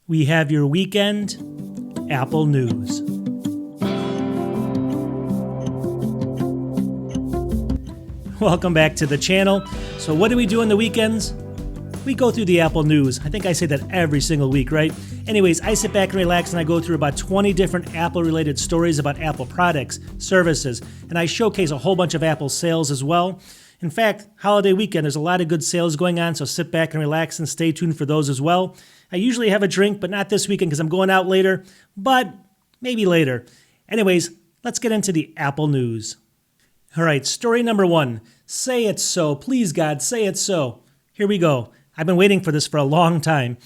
we have your weekend Apple news. Welcome back to the channel. So what do we do on the weekends? We go through the Apple news. I think I say that every single week, right? Anyways, I sit back and relax and I go through about 20 different Apple-related stories about Apple products, services, and I showcase a whole bunch of Apple sales as well. In fact, holiday weekend, there's a lot of good sales going on, so sit back and relax and stay tuned for those as well. I usually have a drink, but not this weekend because I'm going out later, but maybe later. Anyways, let's get into the Apple news. All right, story number 1. Say it so. Please, God, say it so. Here we go. I've been waiting for this for a long time.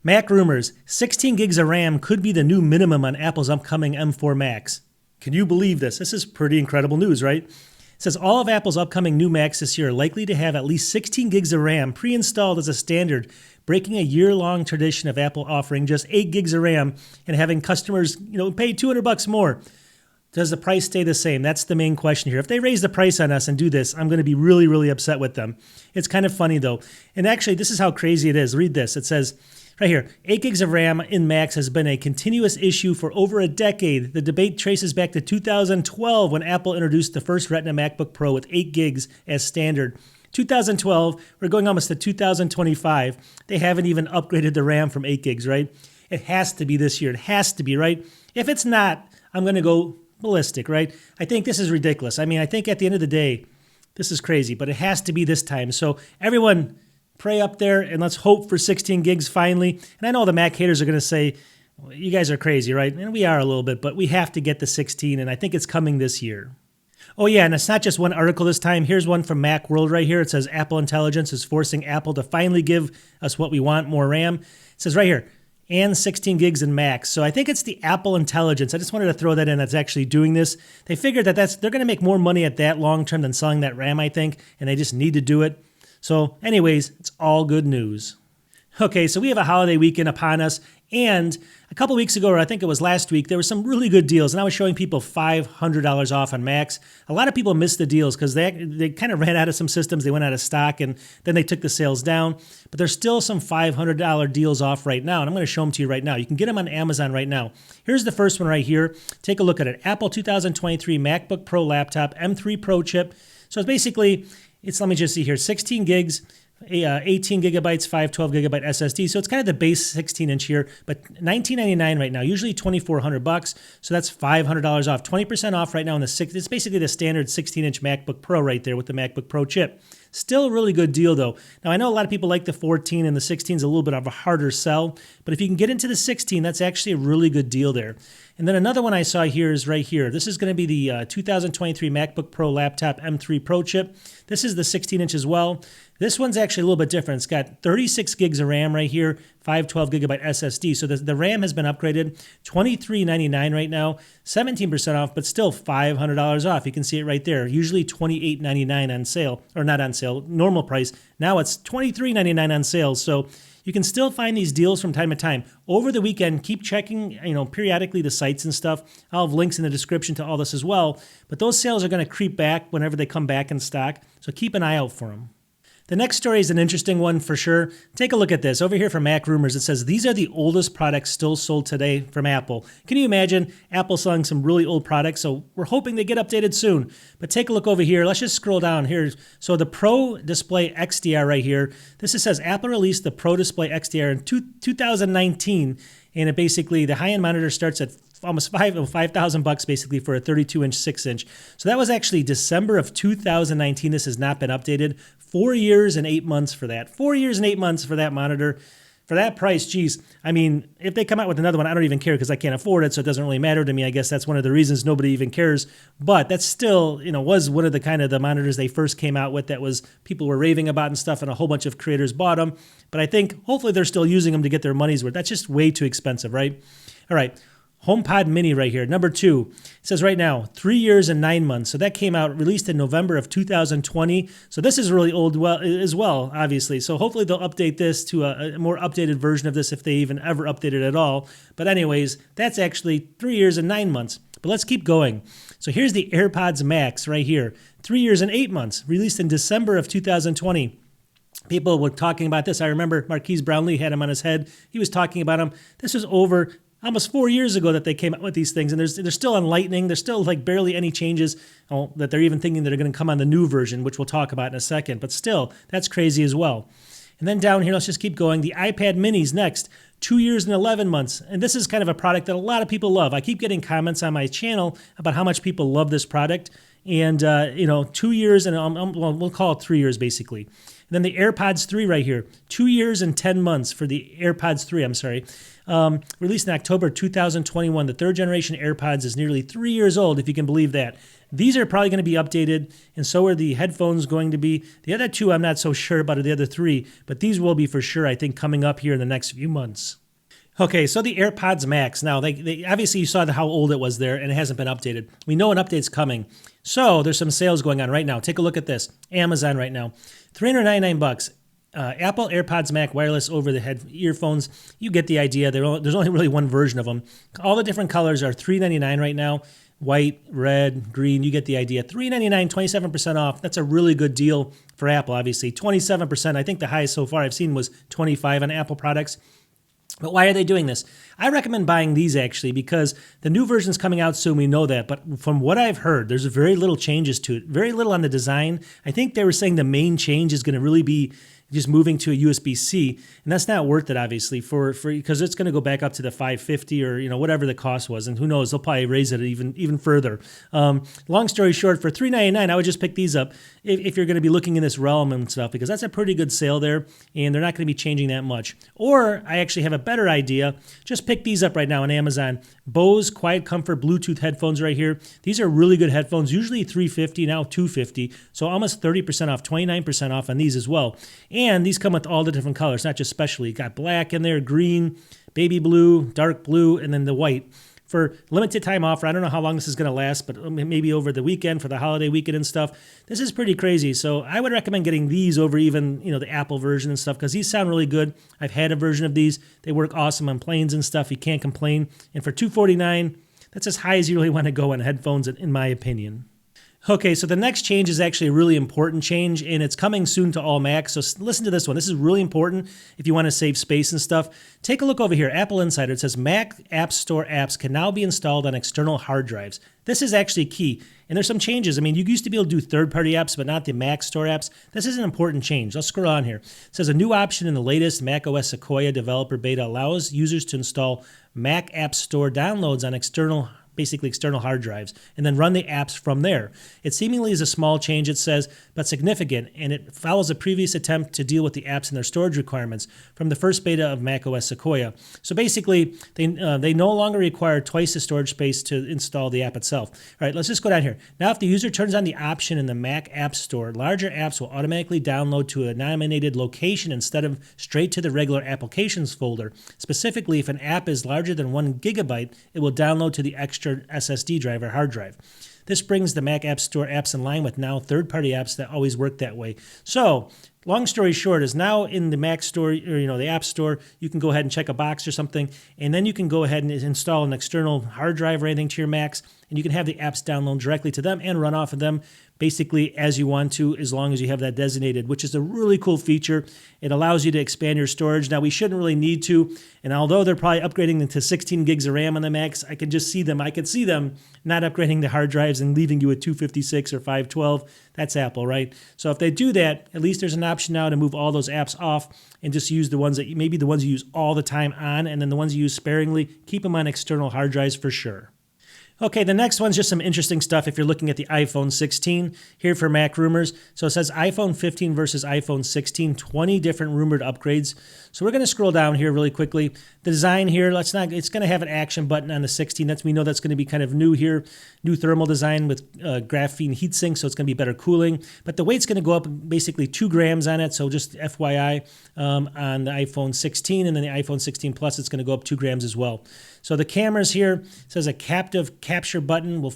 Mac rumors, 16 gigs of RAM could be the new minimum on Apple's upcoming M4 Macs. Can you believe this? This is pretty incredible news, right? It says all of Apple's upcoming new Macs this year are likely to have at least 16 gigs of RAM pre-installed as a standard, breaking a year-long tradition of Apple offering just 8 gigs of RAM and having customers, pay $200 more. Does the price stay the same? That's the main question here. If they raise the price on us and do this, I'm going to be really, really upset with them. It's kind of funny, though. And actually, this is how crazy it is. Read this. It says right here, 8 gigs of RAM in Macs has been a continuous issue for over a decade. The debate traces back to 2012 when Apple introduced the first Retina MacBook Pro with 8 gigs as standard. 2012, we're going almost to 2025. They haven't even upgraded the RAM from 8 gigs, right? It has to be this year. It has to be, right? If it's not, I'm going to go ballistic, right? I think this is ridiculous. I mean, I think at the end of the day, this is crazy, but it has to be this time. So everyone pray up there and let's hope for 16 gigs finally. And I know the Mac haters are going to say, well, you guys are crazy, right? And we are a little bit, but we have to get the 16, and I think it's coming this year. Oh yeah, and it's not just one article this time. Here's one from Macworld right here. It says Apple Intelligence is forcing Apple to finally give us what we want, more RAM. It says right here, and 16 gigs in Macs. So I think it's the Apple Intelligence. I just wanted to throw that in that's actually doing this. They figured that they're going to make more money at that long term than selling that RAM, I think, and they just need to do it. So anyways, it's all good news. Okay, so we have a holiday weekend upon us, and a couple weeks ago, or I think it was last week, there were some really good deals, and I was showing people $500 off on Macs. A lot of people missed the deals because they kind of ran out of some systems, they went out of stock, and then they took the sales down. But there's still some $500 deals off right now, and I'm going to show them to you right now. You can get them on Amazon right now. Here's the first one right here. Take a look at it. Apple 2023 MacBook Pro laptop, M3 Pro chip. So it's basically, let me just see here, 16 gigs, 18 gigabytes, 512 gigabyte SSD. So it's kind of the base 16-inch here, but $19.99 right now, usually $2,400. So that's $500 off, 20% off right now on the it's basically the standard 16-inch MacBook Pro right there with the MacBook Pro chip. Still a really good deal though. Now I know a lot of people like the 14 and the 16 is a little bit of a harder sell, but if you can get into the 16, that's actually a really good deal there. And then another one I saw here is right here. This is going to be the 2023 MacBook Pro laptop M3 Pro chip. This is the 16-inch as well. This one's actually a little bit different. It's got 36 gigs of RAM right here, 512 gigabyte SSD. So the RAM has been upgraded, $23.99 right now, 17% off, but still $500 off. You can see it right there. Usually $28.99 on sale, or not on sale, normal price. Now it's $23.99 on sale. So you can still find these deals from time to time. Over the weekend, keep checking, periodically the sites and stuff. I'll have links in the description to all this as well. But those sales are going to creep back whenever they come back in stock. So keep an eye out for them. The next story is an interesting one for sure. Take a look at this. Over here from Mac Rumors, it says these are the oldest products still sold today from Apple. Can you imagine Apple selling some really old products? So we're hoping they get updated soon. But take a look over here. Let's just scroll down here. So the Pro Display XDR right here. This says Apple released the Pro Display XDR in 2019. And it basically, the high-end monitor starts at almost $5,000 basically for a 32-inch, 6-inch. So that was actually December of 2019. This has not been updated. 4 years and 8 months for that. 4 years and 8 months for that monitor. For that price, geez. I mean, if they come out with another one, I don't even care because I can't afford it, so it doesn't really matter to me. I guess that's one of the reasons nobody even cares. But that's still, was one of the kind of the monitors they first came out with that was people were raving about and stuff, and a whole bunch of creators bought them. But I think hopefully they're still using them to get their money's worth. That's just way too expensive, right? All right. HomePod Mini right here, number 2. It says right now, 3 years and 9 months. So that came out, released in November of 2020. So this is really old as well, obviously. So hopefully they'll update this to a more updated version of this if they even ever update it at all. But anyways, that's actually 3 years and 9 months. But let's keep going. So here's the AirPods Max right here. 3 years and 8 months, released in December of 2020. People were talking about this. I remember Marquise Brownlee had him on his head. He was talking about them. This was over almost 4 years ago that they came out with these things, and they're still on Lightning. There's still like barely any changes that they're even thinking that are going to come on the new version, which we'll talk about in a second. But still, that's crazy as well. And then down here, let's just keep going. The iPad minis next, 2 years and 11 months. And this is kind of a product that a lot of people love. I keep getting comments on my channel about how much people love this product. And, 2 years and well, we'll call it 3 years basically. And then the AirPods 3 right here, 2 years and 10 months for the AirPods 3, I'm sorry. Released in October 2021. The third generation AirPods is nearly 3 years old, if you can believe that. These are probably going to be updated, and so are the headphones going to be. The other two, I'm not so sure about the other three, but these will be for sure, I think, coming up here in the next few months. Okay, so the AirPods Max. Now, they obviously you saw how old it was there, and it hasn't been updated. We know an update's coming. So there's some sales going on right now. Take a look at this. Amazon right now, $399. Apple AirPods Max wireless over-the-head earphones. You get the idea. There's only really one version of them. All the different colors are $399 right now. White, red, green, you get the idea. $399, 27% off. That's a really good deal for Apple, obviously. 27%, I think the highest so far I've seen was 25 on Apple products. But why are they doing this? I recommend buying these actually because the new version's coming out soon, we know that. But from what I've heard, there's very little changes to it. Very little on the design. I think they were saying the main change is going to really be just moving to a USB-C, and that's not worth it, obviously, for because it's going to go back up to the 550 or whatever the cost was, and who knows, they'll probably raise it even further. Long story short, for $399, I would just pick these up if you're going to be looking in this realm and stuff, because that's a pretty good sale there, and they're not going to be changing that much. Or I actually have a better idea. Just pick these up right now on Amazon. Bose Quiet Comfort Bluetooth headphones right here. These are really good headphones, usually $350, now $250, so almost 30% off, 29% off on these as well. And these come with all the different colors, not just specially. You got black in there, green, baby blue, dark blue, and then the white. For limited time offer, I don't know how long this is going to last, but maybe over the weekend, for the holiday weekend and stuff. This is pretty crazy. So I would recommend getting these over even, the Apple version and stuff, because these sound really good. I've had a version of these. They work awesome on planes and stuff. You can't complain. And for $249, that's as high as you really want to go on headphones, in my opinion. Okay, so the next change is actually a really important change, and it's coming soon to all Macs. So listen to this one. This is really important if you want to save space and stuff. Take a look over here. Apple Insider. It says Mac App Store apps can now be installed on external hard drives. This is actually key, and there's some changes. I mean, you used to be able to do third-party apps, but not the Mac Store apps. This is an important change. Let's scroll on here. It says a new option in the latest macOS Sequoia developer beta allows users to install Mac App Store downloads on external hard drives, and then run the apps from there. It seemingly is a small change, it says, but significant, and it follows a previous attempt to deal with the apps and their storage requirements from the first beta of macOS Sequoia. So basically, they no longer require twice the storage space to install the app itself. All right, let's just go down here. Now, if the user turns on the option in the Mac App Store, larger apps will automatically download to a nominated location instead of straight to the regular applications folder. Specifically, if an app is larger than 1 gigabyte, it will download to the extra SSD drive or hard drive. This brings the Mac App Store apps in line with now third-party apps that always work that way. So, long story short is now in the Mac Store, or the App Store, you can go ahead and check a box or something, and then you can go ahead and install an external hard drive or anything to your Macs, and you can have the apps download directly to them and run off of them basically as you want to, as long as you have that designated, which is a really cool feature. It allows you to expand your storage. Now, we shouldn't really need to, and although they're probably upgrading into 16 gigs of RAM on the Macs, I can just see them. I could see them not upgrading the hard drives and leaving you with 256 or 512. That's Apple, right? So if they do that, at least there's an option now to move all those apps off and just use the ones that maybe the ones you use all the time on, and then the ones you use sparingly, keep them on external hard drives for sure. Okay, the next one's just some interesting stuff if you're looking at the iPhone 16 here for Mac rumors. So it says iPhone 15 versus iPhone 16, 20 different rumored upgrades. So we're going to scroll down here really quickly. The design here, it's going to have an action button on the 16. We know that's going to be kind of new here. New thermal design with graphene heatsink, so it's going to be better cooling. But the weight's going to go up basically 2 grams on it, so just FYI on the iPhone 16, and then the iPhone 16 Plus, it's going to go up 2 grams as well. So the cameras here, says a captive capture button with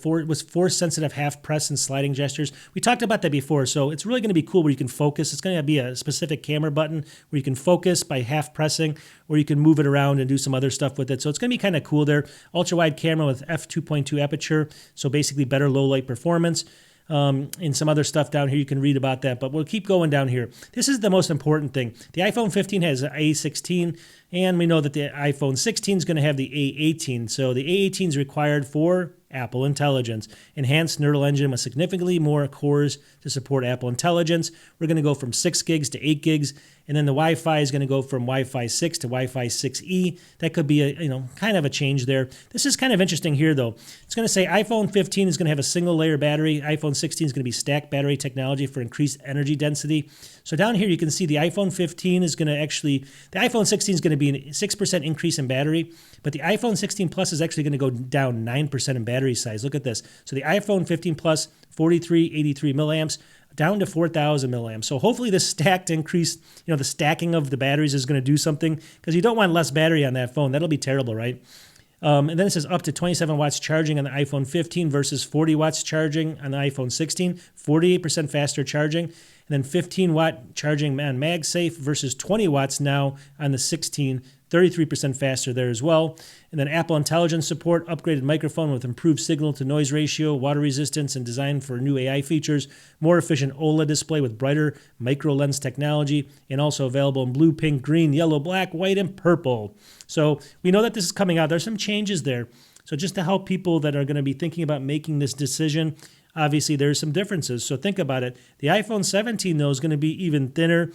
force-sensitive half press and sliding gestures. We talked about that before, so it's really going to be cool where you can focus. It's going to be a specific camera button where you can focus by half pressing, or you can move it around and do some other stuff with it. So it's going to be kind of cool there. Ultra-wide camera with f2.2 aperture, so basically better low-light performance. and some other stuff down here. You can read about that, but we'll keep going down here. This is the most important thing. The iPhone 15 has an A16, and we know that the iPhone 16 is going to have the A18. So the A18 is required for Apple Intelligence. Enhanced Neural Engine with significantly more cores to support Apple Intelligence. We're going to go from 6 gigs to 8 gigs, and then the Wi-Fi is going to go from Wi-Fi 6 to Wi-Fi 6E. That could be a kind of a change there. This is kind of interesting here, though. It's going to say iPhone 15 is going to have a single layer battery. iPhone 16 is going to be stacked battery technology for increased energy density. So down here you can see the iPhone 15 is going to the iPhone 16 is going to be a 6% increase in battery, but the iPhone 16 Plus is actually going to go down 9% in battery size. Look at this. So the iPhone 15 Plus, 4383 milliamps, down to 4,000 milliamps. So hopefully this stacked increase, the stacking of the batteries is going to do something, because you don't want less battery on that phone. That'll be terrible, right? And then it says up to 27 watts charging on the iPhone 15 versus 40 watts charging on the iPhone 16, 48% faster charging. And then 15 watt charging on MagSafe versus 20 watts now on the 16, 33% faster there as well. And then Apple Intelligence support, upgraded microphone with improved signal to noise ratio, water resistance, and designed for new AI features, more efficient OLED display with brighter micro lens technology, and also available in blue, pink, green, yellow, black, white, and purple. So we know that this is coming out. There's some changes there. So just to help people that are going to be thinking about making this decision, obviously there's some differences. So think about it. The iPhone 17, though, is going to be even thinner.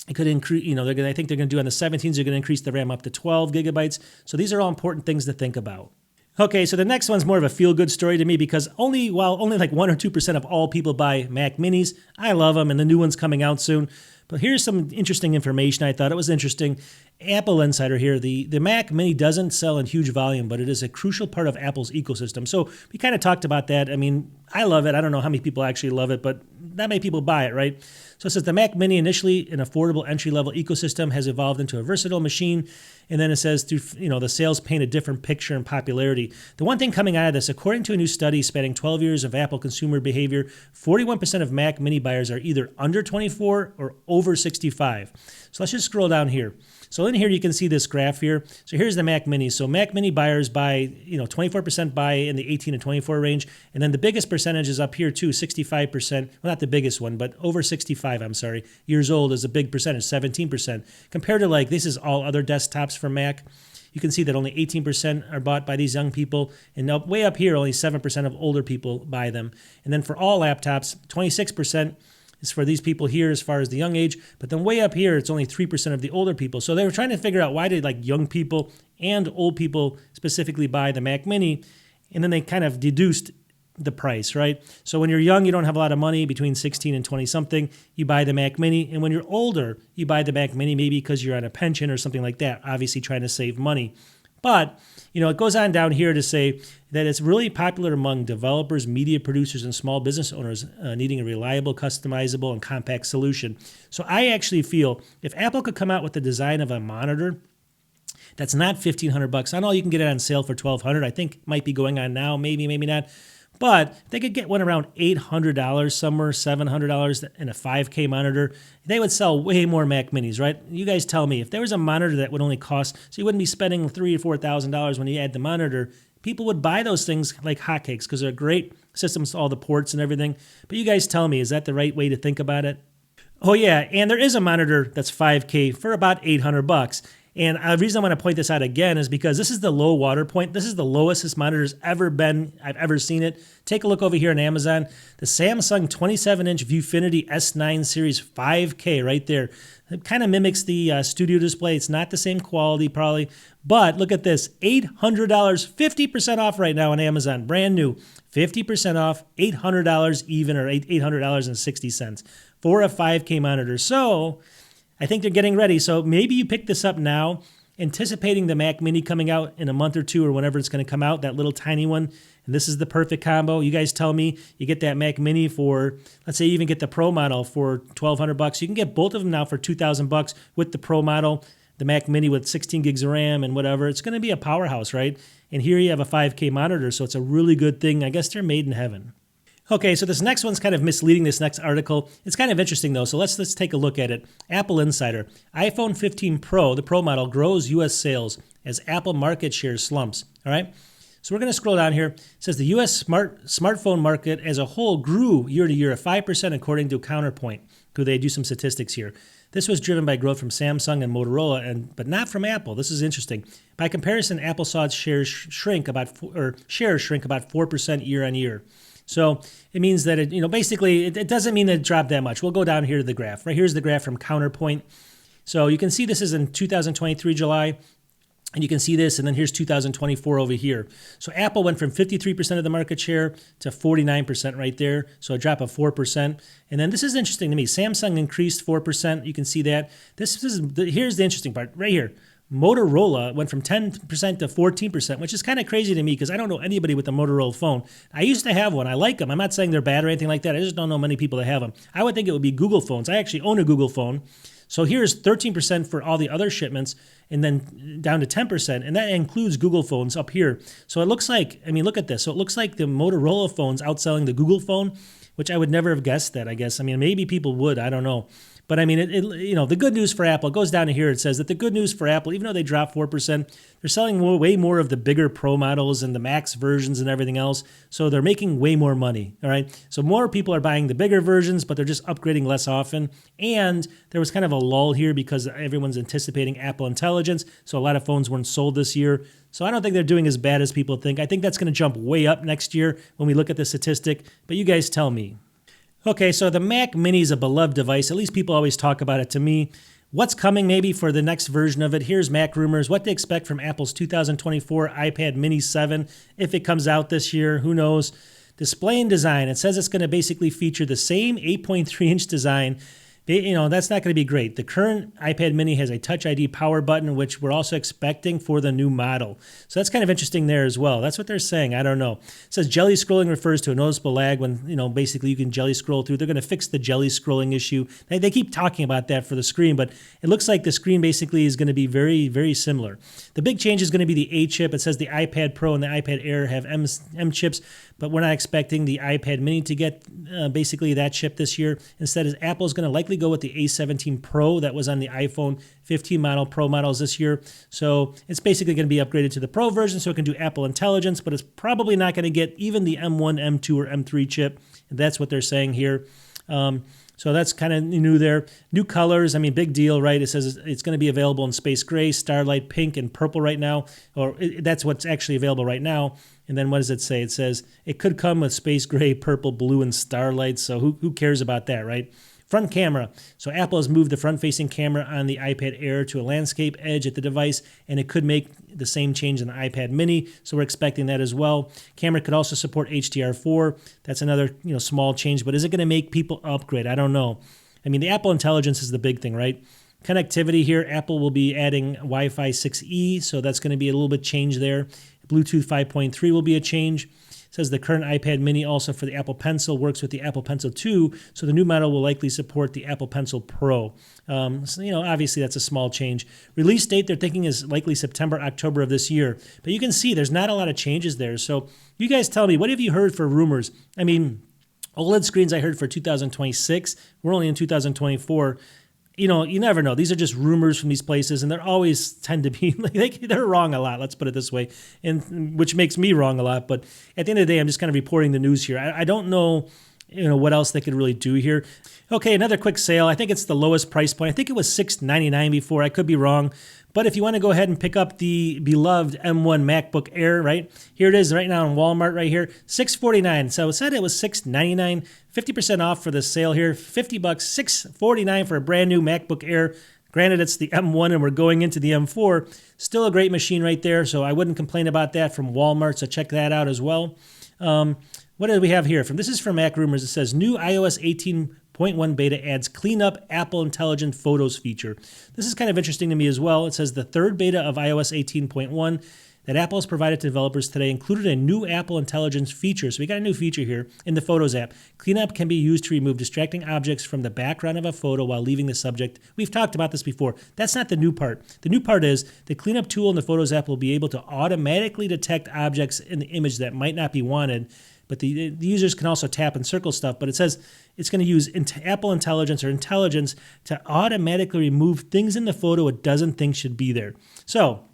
It could increase, I think they're going to do on the 17s, they're going to increase the RAM up to 12 gigabytes. So these are all important things to think about. Okay, so the next one's more of a feel-good story to me, because only like 1 or 2% of all people buy Mac Minis. I love them, and the new one's coming out soon. But here's some interesting information. I thought it was interesting. Apple Insider here, the Mac Mini doesn't sell in huge volume, but it is a crucial part of Apple's ecosystem. So we kind of talked about that. I mean, I love it. I don't know how many people actually love it, but not many people buy it, right? So it says the Mac Mini, initially an affordable entry-level ecosystem, has evolved into a versatile machine. And then it says through the sales paint a different picture in popularity. The one thing coming out of this, according to a new study spanning 12 years of Apple consumer behavior, 41% of Mac Mini buyers are either under 24 or over 65. So let's just scroll down here. So in here you can see this graph here. So here's the Mac Mini. So Mac Mini buyers buy, 24% buy in the 18 to 24 range. And then the biggest percentage is up here too, 65%. Well, not the biggest one, but over 65, years old is a big percentage, 17%. Compared to this is all other desktops for Mac. You can see that only 18% are bought by these young people. And now way up here, only 7% of older people buy them. And then for all laptops, 26% is for these people here as far as the young age, but then way up here, it's only 3% of the older people. So they were trying to figure out why did young people and old people specifically buy the Mac Mini, and then they kind of deduced the price, right? So when you're young, you don't have a lot of money, between 16 and 20 something, you buy the Mac Mini, and when you're older, you buy the Mac Mini maybe because you're on a pension or something like that, obviously trying to save money. But, it goes on down here to say that it's really popular among developers, media producers, and small business owners needing a reliable, customizable, and compact solution. So I actually feel if Apple could come out with the design of a monitor that's not $1,500, I know you can get it on sale for $1,200. I think it might be going on now, maybe not. But they could get one around $800 somewhere, $700 in a 5K monitor. They would sell way more Mac Minis, right? You guys tell me, if there was a monitor that would only cost, so you wouldn't be spending $3,000 or $4,000 when you add the monitor, people would buy those things like hotcakes because they're great systems, all the ports and everything. But you guys tell me, is that the right way to think about it? Oh yeah, and there is a monitor that's 5K for about $800. And the reason I want to point this out again is because this is the low water point. This is the lowest this monitor's ever been. I've ever seen it. Take a look over here on Amazon. The Samsung 27-inch Viewfinity S9 Series 5K right there. It kind of mimics the studio display. It's not the same quality probably. But look at this. $800, 50% off right now on Amazon. Brand new. 50% off, $800 even, or $800.60 for a 5K monitor. So I think they're getting ready. So maybe you pick this up now, anticipating the Mac Mini coming out in a month or two or whenever it's going to come out, that little tiny one. And this is the perfect combo. You guys tell me, you get that Mac Mini for, let's say you even get the Pro model for $1,200. You can get both of them now for $2,000 with the Pro model, the Mac Mini with 16 gigs of RAM and whatever. It's going to be a powerhouse, right? And here you have a 5K monitor, so it's a really good thing. I guess they're made in heaven. Okay, so this next one's kind of misleading, this next article. It's kind of interesting, though, so let's take a look at it. Apple Insider. iPhone 15 Pro, the Pro model, grows U.S. sales as Apple market share slumps. All right? So we're going to scroll down here. It says the U.S. smartphone market as a whole grew year to year at 5% according to Counterpoint. Could they do some statistics here? This was driven by growth from Samsung and Motorola, but not from Apple. This is interesting. By comparison, Apple saw its shares shrink about 4% year on year. So it means that it doesn't mean that it dropped that much. We'll go down here to the graph. Right here's the graph from Counterpoint. So you can see this is in 2023 July. And you can see this, and then here's 2024 over here. So Apple went from 53% of the market share to 49% right there, so a drop of 4%. And then this is interesting to me. Samsung increased 4%. You can see that. Here's the interesting part right here. Motorola went from 10% to 14%, which is kind of crazy to me because I don't know anybody with a Motorola phone. I used to have one. I like them. I'm not saying they're bad or anything like that. I just don't know many people that have them. I would think it would be Google phones. I actually own a Google phone. So here's 13% for all the other shipments and then down to 10%. And that includes Google phones up here. So it looks like, look at this. So it looks like the Motorola phone's outselling the Google phone, which I would never have guessed that, I guess. Maybe people would. I don't know. But the good news for Apple, it goes down to here. It says that the good news for Apple, even though they dropped 4%, they're selling way more of the bigger Pro models and the Max versions and everything else. So they're making way more money, all right? So more people are buying the bigger versions, but they're just upgrading less often. And there was kind of a lull here because everyone's anticipating Apple Intelligence. So a lot of phones weren't sold this year. So I don't think they're doing as bad as people think. I think that's going to jump way up next year when we look at the statistic. But you guys tell me. Okay, so the Mac Mini is a beloved device. At least people always talk about it to me. What's coming maybe for the next version of it? Here's Mac rumors. What to expect from Apple's 2024 iPad Mini 7 if it comes out this year. Who knows? Display and design. It says it's going to basically feature the same 8.3-inch design. That's not going to be great. The current iPad Mini has a Touch ID power button, which we're also expecting for the new model. So that's kind of interesting there as well. That's what they're saying. I don't know. It says jelly scrolling refers to a noticeable lag when, basically you can jelly scroll through. They're going to fix the jelly scrolling issue. They keep talking about that for the screen, but it looks like the screen basically is going to be very, very similar. The big change is going to be the A chip. It says the iPad Pro and the iPad Air have M chips, but we're not expecting the iPad Mini to get basically that chip this year. Instead, Apple's going to likely go with the A17 Pro that was on the iPhone 15 model, Pro models this year. So it's basically going to be upgraded to the Pro version so it can do Apple Intelligence, but it's probably not going to get even the M1, M2, or M3 chip. That's what they're saying here. So that's kind of new there. New colors, big deal, right? It says it's going to be available in space gray, starlight, pink, and purple right now. That's what's actually available right now. And then what does it say? It says it could come with space gray, purple, blue, and starlight. So who cares about that, right? Front camera. So Apple has moved the front-facing camera on the iPad Air to a landscape edge at the device, and it could make the same change in the iPad Mini. So we're expecting that as well. Camera could also support HDR4. That's another small change, but is it going to make people upgrade? I don't know. The Apple Intelligence is the big thing, right? Connectivity here, Apple will be adding Wi-Fi 6E, so that's going to be a little bit change there. Bluetooth 5.3 will be a change. It says the current iPad Mini also for the Apple Pencil works with the Apple Pencil 2, so the new model will likely support the Apple Pencil Pro. Obviously that's a small change. Release date they're thinking is likely September, October of this year. But you can see there's not a lot of changes there. So you guys tell me, what have you heard for rumors? OLED screens I heard for 2026. We're only in 2024. You never know. These are just rumors from these places, and they always tend to be, they're wrong a lot, let's put it this way, and which makes me wrong a lot. But at the end of the day, I'm just kind of reporting the news here. I don't know, what else they could really do here. Okay, another quick sale. I think it's the lowest price point. I think it was $699 before. I could be wrong. But if you want to go ahead and pick up the beloved M1 MacBook Air, right? Here it is right now in Walmart right here, $649. So it said it was $699, 50% off for the sale here, $50, $649 for a brand new MacBook Air. Granted, it's the M1 and we're going into the M4. Still a great machine right there, so I wouldn't complain about that from Walmart, so check that out as well. What do we have here? This is from Mac Rumors. It says, new iOS 18.1 beta adds cleanup Apple Intelligent Photos feature. This is kind of interesting to me as well. It says the third beta of iOS 18.1 that Apple has provided to developers today included a new Apple Intelligence feature. So we got a new feature here in the Photos app. Cleanup can be used to remove distracting objects from the background of a photo while leaving the subject. We've talked about this before. That's not the new part. The new part is the Cleanup tool in the Photos app will be able to automatically detect objects in the image that might not be wanted. But the users can also tap and circle stuff. But it says it's going to use Apple Intelligence or intelligence to automatically remove things in the photo it doesn't think should be there. So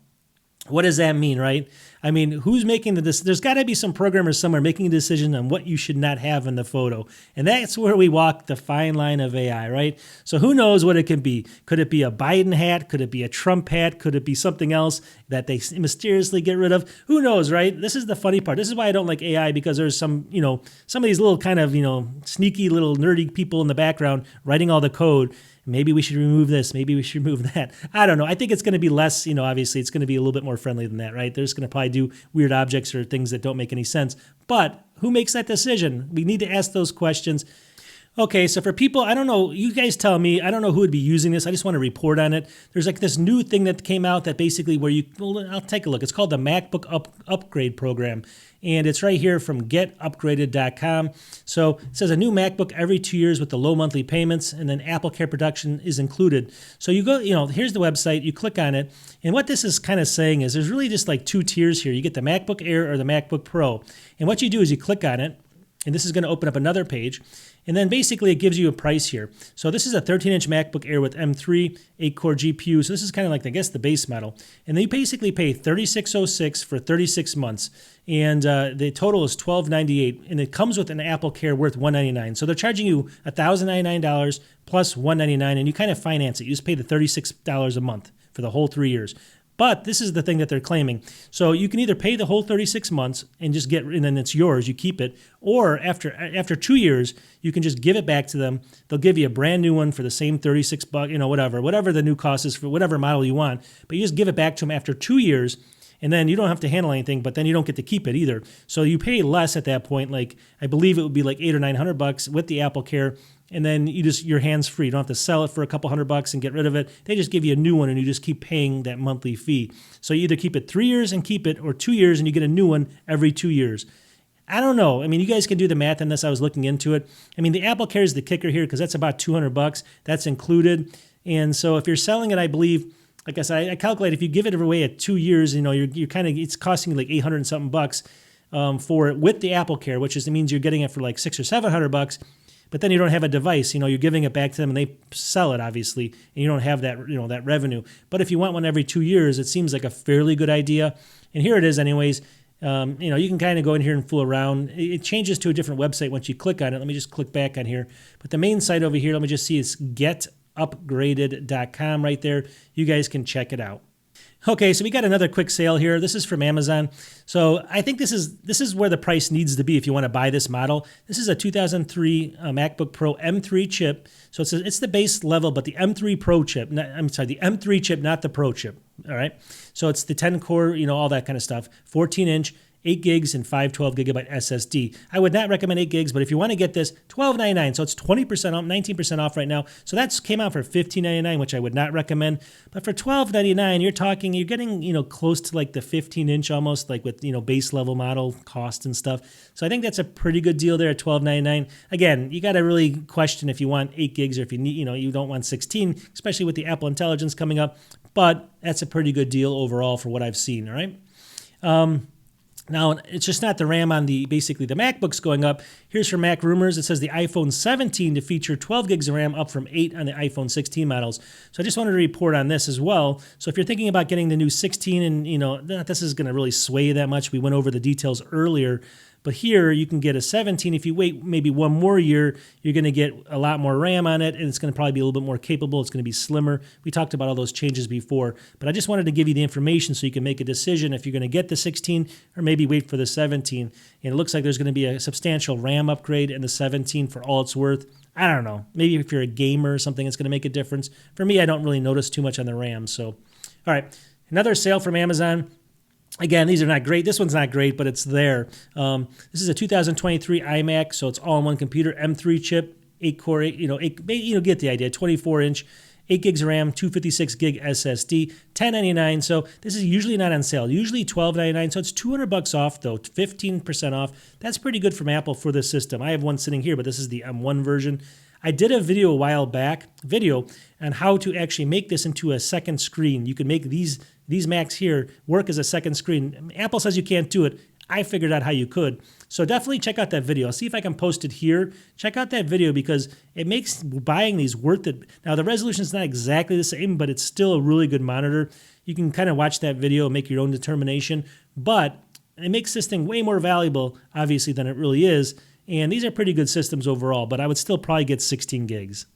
What does that mean, right? I mean, who's making there's got to be some programmer somewhere making a decision on what you should not have in the photo. And that's where we walk the fine line of AI, right? So who knows what it can be? Could it be a Biden hat? Could it be a Trump hat? Could it be something else that they mysteriously get rid of? Who knows, right? This is the funny part. This is why I don't like AI, because there's some of these little kind of, sneaky little nerdy people in the background writing all the code. Maybe we should remove this. Maybe we should remove that. I don't know. I think it's going to be less, obviously it's going to be a little bit more friendly than that, right? They're just going to probably do weird objects or things that don't make any sense. But who makes that decision? We need to ask those questions. Okay, so for people, I don't know, you guys tell me, I don't know who would be using this. I just want to report on it. There's like this new thing that came out that basically I'll take a look. It's called the MacBook Upgrade Program. And it's right here from getupgraded.com. So it says a new MacBook every 2 years with the low monthly payments, and then Apple Care production is included. So you go, here's the website, you click on it. And what this is kind of saying is there's really just like two tiers here. You get the MacBook Air or the MacBook Pro. And what you do is you click on it, and this is going to open up another page. And then basically it gives you a price here. So this is a 13-inch MacBook Air with M3, 8-core GPU. So this is kind of like, I guess, the base model. And then you basically pay $36.06 for 36 months. And the total is $1,298. And it comes with an Apple Care worth $199. So they're charging you $1,099 plus $199, and you kind of finance it. You just pay the $36 a month for the whole 3 years. But this is the thing that they're claiming. So you can either pay the whole 36 months and just and then it's yours, you keep it, or after 2 years, you can just give it back to them. They'll give you a brand new one for the same $36, whatever the new cost is for whatever model you want. But you just give it back to them after 2 years, and then you don't have to handle anything, but then you don't get to keep it either. So you pay less at that point. Like, I believe it would be like $800 or $900 with the Apple Care. And then your hands free. You don't have to sell it for a couple $100 and get rid of it. They just give you a new one, and you just keep paying that monthly fee. So you either keep it 3 years and keep it, or 2 years and you get a new one every 2 years. I don't know. I mean, you guys can do the math on this. I was looking into it. I mean, the Apple Care is the kicker here, because that's about $200. That's included. And so if you're selling it, I believe, like I said, I calculate if you give it away at 2 years, you're kind of, it's costing you like 800 and something bucks for it with the Apple Care, which means you're getting it for like $600 or $700. But then you don't have a device, you're giving it back to them and they sell it, obviously, and you don't have that, that revenue. But if you want one every 2 years, it seems like a fairly good idea. And here it is anyways. You can kind of go in here and fool around. It changes to a different website once you click on it. Let me just click back on here. But the main site over here, let me just see, is getupgraded.com right there. You guys can check it out. Okay, so we got another quick sale here. This is from Amazon. So I think this is where the price needs to be if you want to buy this model. This is a 2003 MacBook Pro M3 chip. So it's the base level, but the M3 Pro chip. The M3 chip, not the Pro chip. All right. So it's the 10-core, all that kind of stuff. 14-inch. 8 gigs and 512 gigabyte SSD. I would not recommend 8 gigs, but if you want to get this, $12.99. So it's 20% off, 19% off right now. So that's came out for $15.99, which I would not recommend. But for $12.99, you're getting, close to like the 15-inch almost, like with, base level model cost and stuff. So I think that's a pretty good deal there at $12.99. Again, you got to really question if you want 8 gigs or if you need, you don't want 16, especially with the Apple Intelligence coming up. But that's a pretty good deal overall for what I've seen, all right? Now, it's just not the RAM on basically the MacBooks going up. Here's from Mac Rumors. It says the iPhone 17 to feature 12 gigs of RAM, up from 8 on the iPhone 16 models. So I just wanted to report on this as well. So if you're thinking about getting the new 16, and this is going to really sway you that much. We went over the details earlier. But here you can get a 17. If you wait maybe one more year, you're going to get a lot more RAM on it, and it's going to probably be a little bit more capable. It's going to be slimmer. We talked about all those changes before, but I just wanted to give you the information so you can make a decision if you're going to get the 16 or maybe wait for the 17. And it looks like there's going to be a substantial RAM upgrade in the 17 for all it's worth. I don't know. Maybe if you're a gamer or something, it's going to make a difference. For me, I don't really notice too much on the RAM. So, all right, another sale from Amazon. Again, these are not great. This one's not great, but it's there. This is a 2023 iMac, so it's all-in-one computer, M3 chip, 8-core, get the idea, 24-inch, 8 gigs of RAM, 256 gig SSD, $10.99. So this is usually not on sale. Usually $12.99. So it's $200 off, though, 15% off. That's pretty good from Apple for this system. I have one sitting here, but this is the M1 version. I did a video a while back, on how to actually make this into a second screen. You can make these Macs here work as a second screen. Apple says you can't do it. I figured out how you could. So definitely check out that video. I'll see if I can post it here. Check out that video because it makes buying these worth it. Now the resolution is not exactly the same, but it's still a really good monitor. You can kind of watch that video and make your own determination, but it makes this thing way more valuable, obviously, than it really is. And these are pretty good systems overall, but I would still probably get 16 gigs.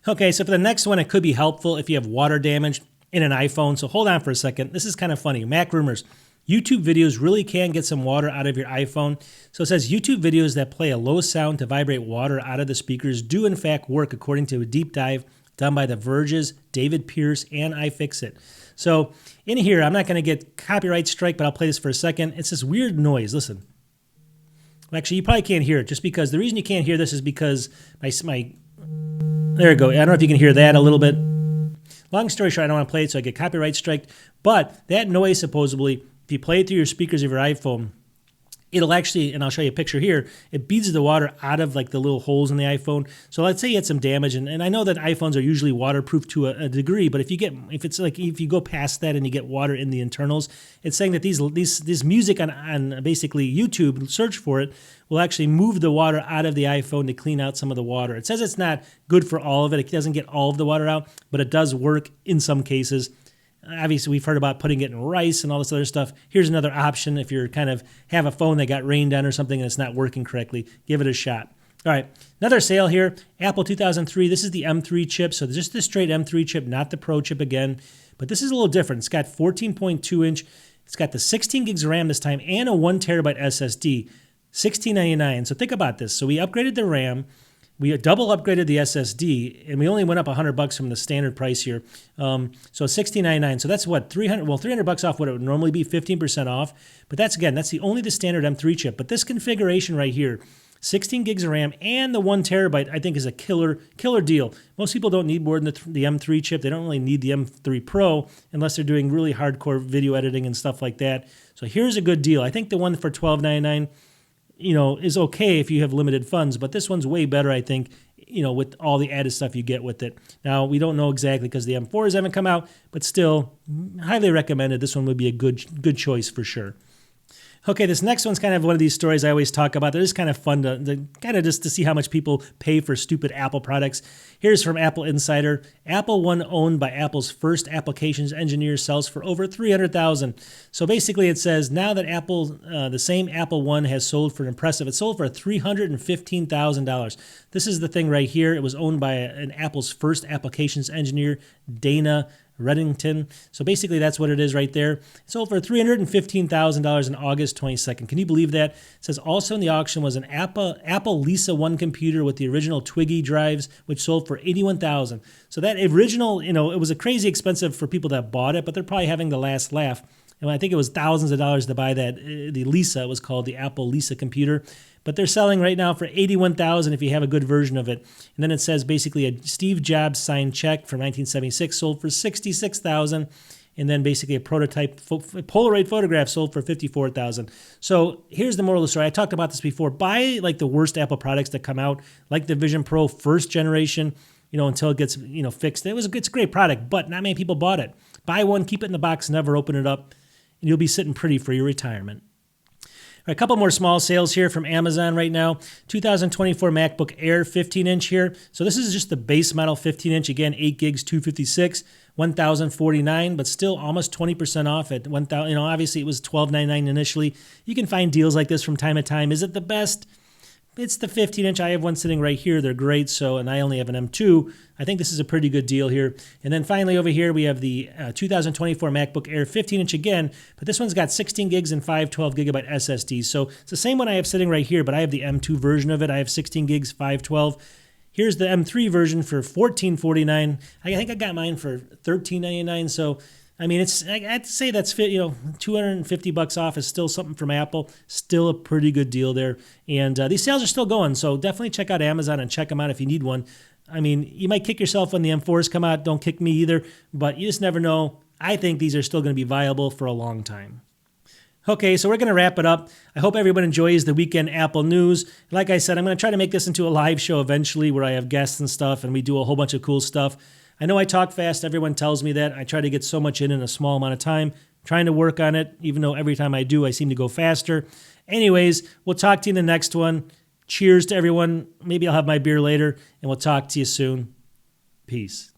Okay, so for the next one, it could be helpful if you have water damage in an iPhone. So hold on for a second. This is kind of funny. Mac rumors. YouTube videos really can get some water out of your iPhone. So it says YouTube videos that play a low sound to vibrate water out of the speakers do in fact work, according to a deep dive done by The Verge's David Pierce and iFixit. So in here, I'm not going to get copyright strike, but I'll play this for a second. It's this weird noise. Listen. Actually, you probably can't hear it just because the reason you can't hear this is because my there we go. I don't know if you can hear that a little bit. Long story short, I don't want to play it, so I get copyright striked. But that noise, supposedly, if you play it through your speakers of your iPhone, it'll actually, and I'll show you a picture here, it beads the water out of like the little holes in the iPhone. So let's say you had some damage, and I know that iPhones are usually waterproof to a degree, but if you go past that and you get water in the internals, it's saying that these music on basically YouTube, search for it, will actually move the water out of the iPhone to clean out some of the water. It says it's not good for all of it. It doesn't get all of the water out, but it does work in some cases. Obviously, we've heard about putting it in rice and all this other stuff. Here's another option if you're kind of have a phone that got rained on or something and it's not working correctly. Give it a shot. All right, another sale here. Apple 2003. This is the M3 chip, so just the straight M3 chip, not the Pro chip again. But this is a little different. It's got 14.2 inch. It's got the 16 gigs of RAM this time and a 1 terabyte SSD. $16.99. So think about this. So we upgraded the RAM. We double upgraded the SSD, and we only went up $100 from the standard price here. So $16.99. So that's what, $300 off what it would normally be, 15% off. But that's only the standard M3 chip. But this configuration right here, 16 gigs of RAM and the 1 terabyte, I think is a killer deal. Most people don't need more than the M3 chip. They don't really need the M3 Pro unless they're doing really hardcore video editing and stuff like that. So here's a good deal. I think the one for $12.99, is okay if you have limited funds, but this one's way better, I think, with all the added stuff you get with it. Now, we don't know exactly because the M4s haven't come out, but still, highly recommended. This one would be a good choice for sure. Okay, this next one's kind of one of these stories I always talk about. They're just kind of fun to kind of just to see how much people pay for stupid Apple products. Here's from Apple Insider. Apple One, owned by Apple's first applications engineer, sells for over $300,000. So basically it says now that Apple, the same Apple One has sold for it sold for $315,000. This is the thing right here. It was owned by an Apple's first applications engineer, Dana Reddington. So basically that's what it is right there. It sold for $315,000 on August 22nd. Can you believe that? It says also in the auction was an Apple Lisa 1 computer with the original Twiggy drives, which sold for $81,000. So that original, it was a crazy expensive for people that bought it, but they're probably having the last laugh. And I think it was thousands of dollars to buy that. The Lisa, it was called the Apple Lisa computer. But they're selling right now for $81,000 if you have a good version of it. And then it says basically a Steve Jobs signed check from 1976 sold for $66,000. And then basically a prototype Polaroid photograph sold for $54,000. So here's the moral of the story. I talked about this before. Buy like the worst Apple products that come out, like the Vision Pro first generation, until it gets fixed. It's a great product, but not many people bought it. Buy one, keep it in the box, never open it up, and you'll be sitting pretty for your retirement. A couple more small sales here from Amazon right now. 2024 MacBook Air 15-inch here. So this is just the base model 15-inch. Again, 8 gigs, 256, $1,049, but still almost 20% off at $1,000. Obviously it was $1,299 initially. You can find deals like this from time to time. Is it the best? It's the 15-inch. I have one sitting right here. They're great. And I only have an M2. I think this is a pretty good deal here. And then finally over here, we have the 2024 MacBook Air 15-inch again, but this one's got 16 gigs and 512 gigabyte SSDs. So it's the same one I have sitting right here, but I have the M2 version of it. I have 16 gigs, 512. Here's the M3 version for $1449. I think I got mine for $1399. So I'd say that's $250 off is still something from Apple. Still a pretty good deal there. And these sales are still going, so definitely check out Amazon and check them out if you need one. You might kick yourself when the M4s come out. Don't kick me either, but you just never know. I think these are still going to be viable for a long time. Okay, so we're going to wrap it up. I hope everyone enjoys the weekend Apple news. Like I said, I'm going to try to make this into a live show eventually where I have guests and stuff and we do a whole bunch of cool stuff. I know I talk fast. Everyone tells me that. I try to get so much in a small amount of time. Trying to work on it, even though every time I do, I seem to go faster. Anyways, we'll talk to you in the next one. Cheers to everyone. Maybe I'll have my beer later, and we'll talk to you soon. Peace.